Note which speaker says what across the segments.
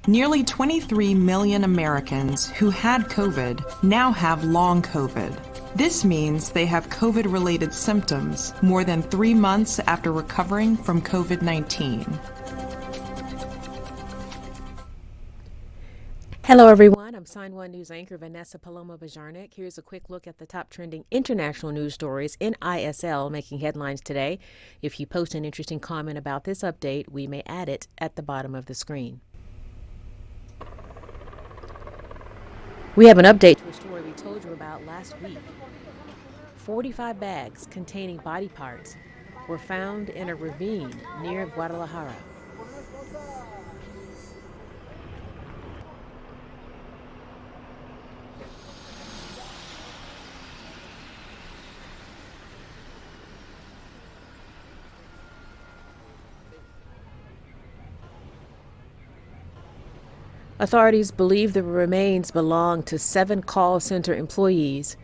Speaker 1: Nearly 23 million Americans who had COVID now have long COVID. This means they have COVID-related symptoms more than 3 months after recovering from COVID-19.
Speaker 2: Hello, everyone. I'm Sign1News anchor Vanessa Paloma-Bajarnik. Here's a quick look at the top trending international news stories in ISL making headlines today. If you post an interesting comment about this update, we may add it at the bottom of the screen. We have an update to a story we told you about last week. 45 bags containing body parts were found in a ravine near Guadalajara. Authorities believe the remains belong to 7 call center employees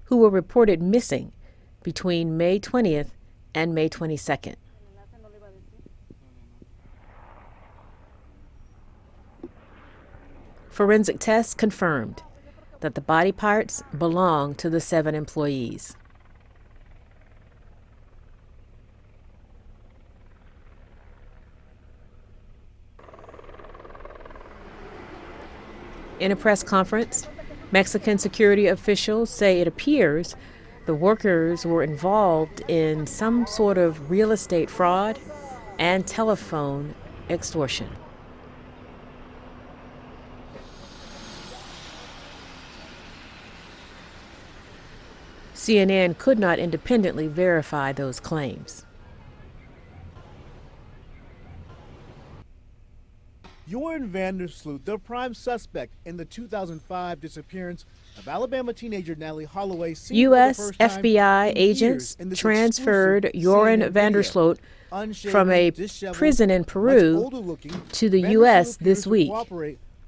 Speaker 2: who were reported missing between May 20th and May 22nd. Forensic tests confirmed that the body parts belong to the 7 employees. In a press conference, Mexican security officials say it appears the workers were involved in some sort of real estate fraud and telephone extortion. CNN could not independently verify those claims.
Speaker 3: Joran Sloot, the prime suspect in the 2005 disappearance of Alabama teenager Natalie Holloway.
Speaker 2: U.S. FBI agents transferred Joran Sloot from a prison in Peru to the U.S. this week.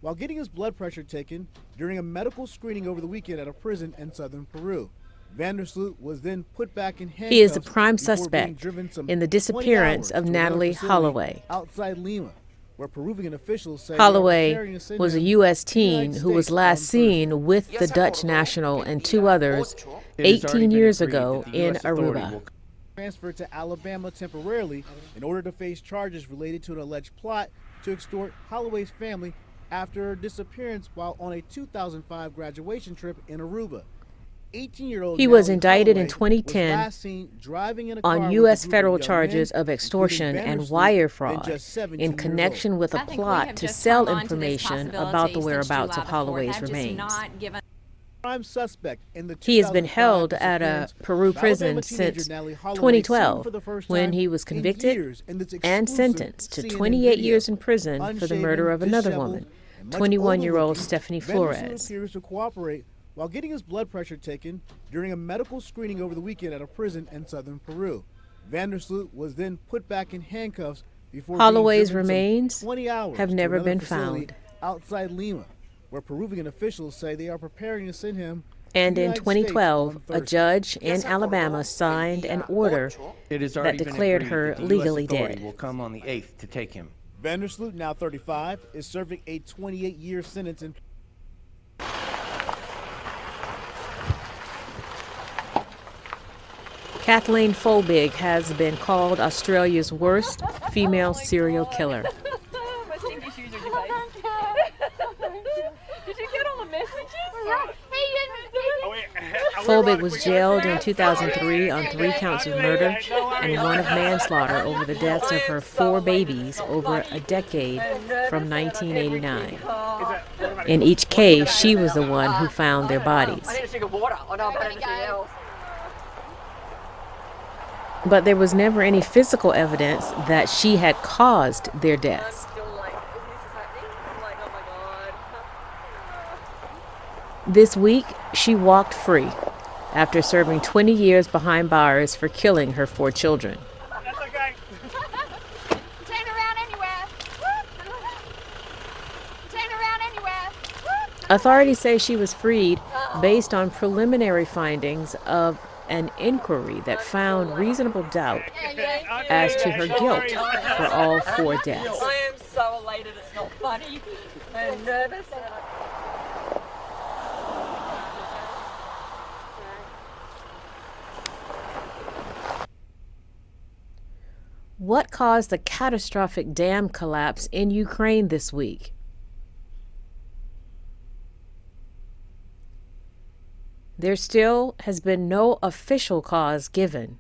Speaker 3: While getting his blood pressure taken during a medical screening over the weekend at a prison in southern Peru. Sloot was then put back in handcuffs.
Speaker 2: He is the prime suspect in the disappearance of Natalie Holloway.
Speaker 3: Outside Lima, where Peruvian officials say
Speaker 2: Holloway was a U.S. teen who was last seen with the Dutch national and 2 others 18 years ago in Aruba.
Speaker 3: Transferred to Alabama temporarily in order to face charges related to an alleged plot to extort Holloway's family after her disappearance while on a 2005 graduation trip in Aruba. 18-year-old
Speaker 2: He was indicted in 2010 on U.S. federal charges of extortion and wire fraud in connection with a plot to sell information about the whereabouts of Holloway's remains. He has been held at a Peru prison since 2012, when he was convicted and sentenced to 28 years in prison for the murder of another woman, 21-year-old Stephanie Flores.
Speaker 3: While getting his blood pressure taken during a medical screening over the weekend at a prison in southern Peru. Sloot was then put back in handcuffs before
Speaker 2: Holloway's remains have never been found.
Speaker 3: Outside Lima, where Peruvian officials say they are preparing to send him.
Speaker 2: And in 2012, a judge in Alabama signed an order that declared her legally dead.
Speaker 4: Will come on the 8th to take him.
Speaker 3: Sloot, now 35, is serving a 28-year sentence in.
Speaker 2: Kathleen Folbigg has been called Australia's worst female serial killer.
Speaker 5: My stinky shoes are Did you get all the messages?
Speaker 2: Folbigg was jailed in 2003 on 3 counts of murder and 1 of manslaughter over the deaths of her 4 babies over a decade from 1989. In each case, she was the one who found their bodies. But there was never any physical evidence that she had caused their deaths. This week, she walked free after serving 20 years behind bars for killing her 4 children.
Speaker 5: That's okay. Turn around anywhere. Turn around anywhere.
Speaker 2: Authorities say she was freed based on preliminary findings of an inquiry that found reasonable doubt as to her guilt for all 4 deaths.
Speaker 5: I am so elated. Not funny. I'm nervous.
Speaker 2: What caused the catastrophic dam collapse in Ukraine this week? There still has been no official cause given.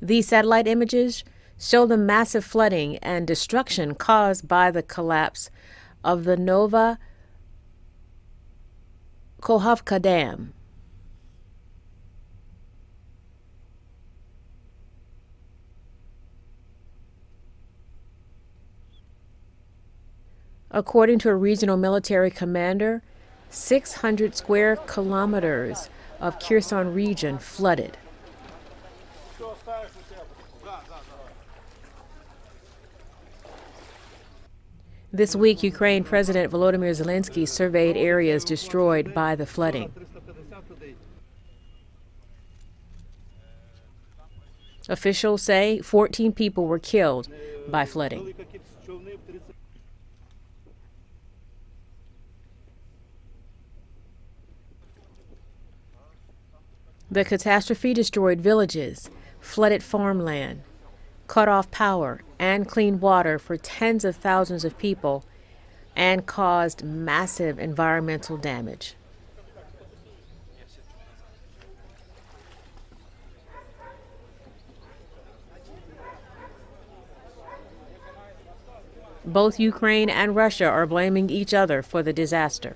Speaker 2: These satellite images show the massive flooding and destruction caused by the collapse of the Nova Kohovka Dam. According to a regional military commander, 600 square kilometers of Kherson region flooded. This week, Ukraine President Volodymyr Zelensky surveyed areas destroyed by the flooding. Officials say 14 people were killed by flooding. The catastrophe destroyed villages, flooded farmland, cut off power and clean water for tens of thousands of people, and caused massive environmental damage. Both Ukraine and Russia are blaming each other for the disaster.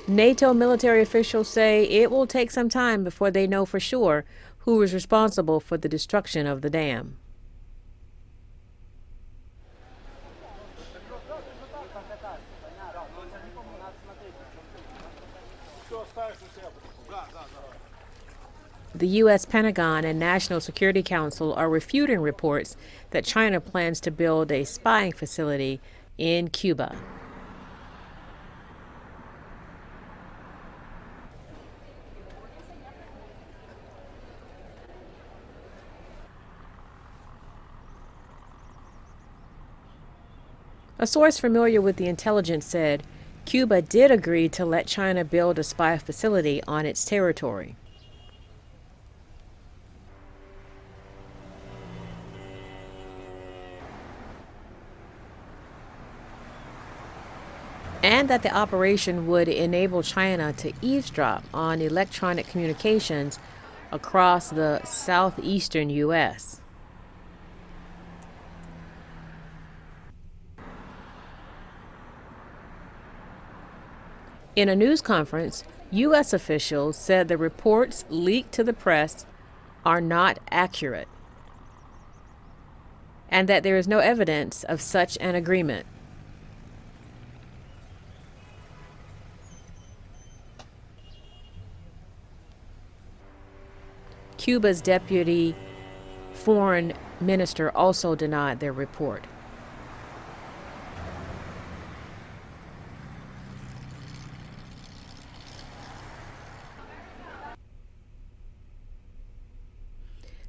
Speaker 2: NATO military officials say it will take some time before they know for sure who is responsible for the destruction of the dam. The U.S. Pentagon and National Security Council are refuting reports that China plans to build a spying facility in Cuba. A source familiar with the intelligence said Cuba did agree to let China build a spy facility on its territory. And that the operation would enable China to eavesdrop on electronic communications across the southeastern U.S. In a news conference, U.S. officials said the reports leaked to the press are not accurate and that there is no evidence of such an agreement. Cuba's deputy foreign minister also denied their report.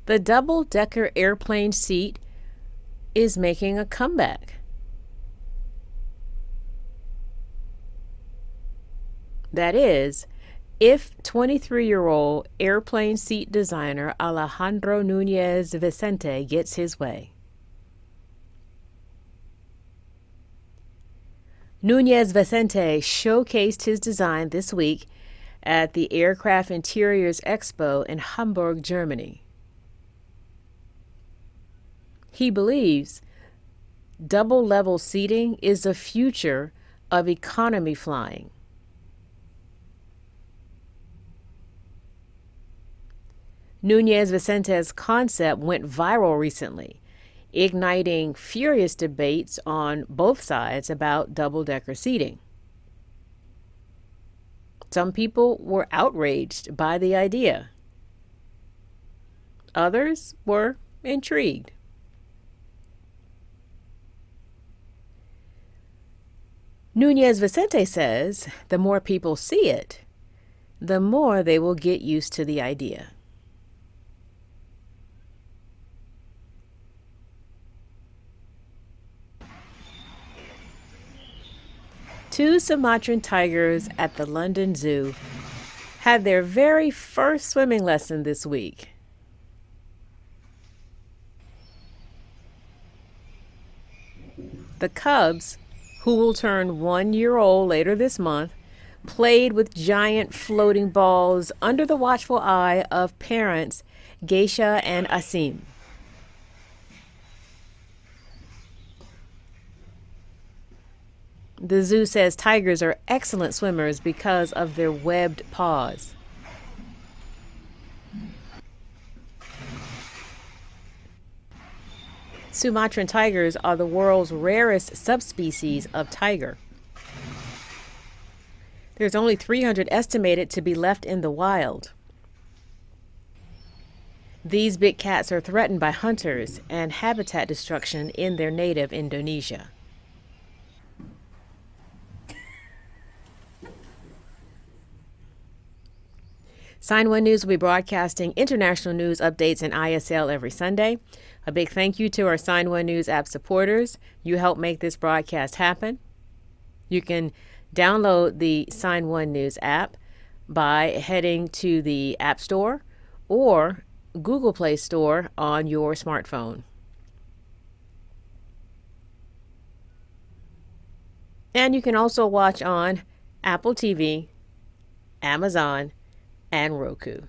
Speaker 2: The double-decker airplane seat is making a comeback. That is, if 23-year-old airplane seat designer Alejandro Nunez Vicente gets his way. Nunez Vicente showcased his design this week at the Aircraft Interiors Expo in Hamburg, Germany. He believes double-level seating is the future of economy flying. Nunez Vicente's concept went viral recently, igniting furious debates on both sides about double-decker seating. Some people were outraged by the idea. Others were intrigued. Nunez Vicente says the more people see it, the more they will get used to the idea. Two Sumatran tigers at the London Zoo had their very first swimming lesson this week. The cubs, who will turn 1 year old later this month, played with giant floating balls under the watchful eye of parents Geisha and Asim. The zoo says tigers are excellent swimmers because of their webbed paws. Sumatran tigers are the world's rarest subspecies of tiger. There's only 300 estimated to be left in the wild. These big cats are threatened by hunters and habitat destruction in their native Indonesia. Sign1News will be broadcasting international news updates in ISL every Sunday. A big thank you to our Sign1News app supporters. You help make this broadcast happen. You can download the Sign1News app by heading to the App Store or Google Play Store on your smartphone. And you can also watch on Apple TV, Amazon, and Roku.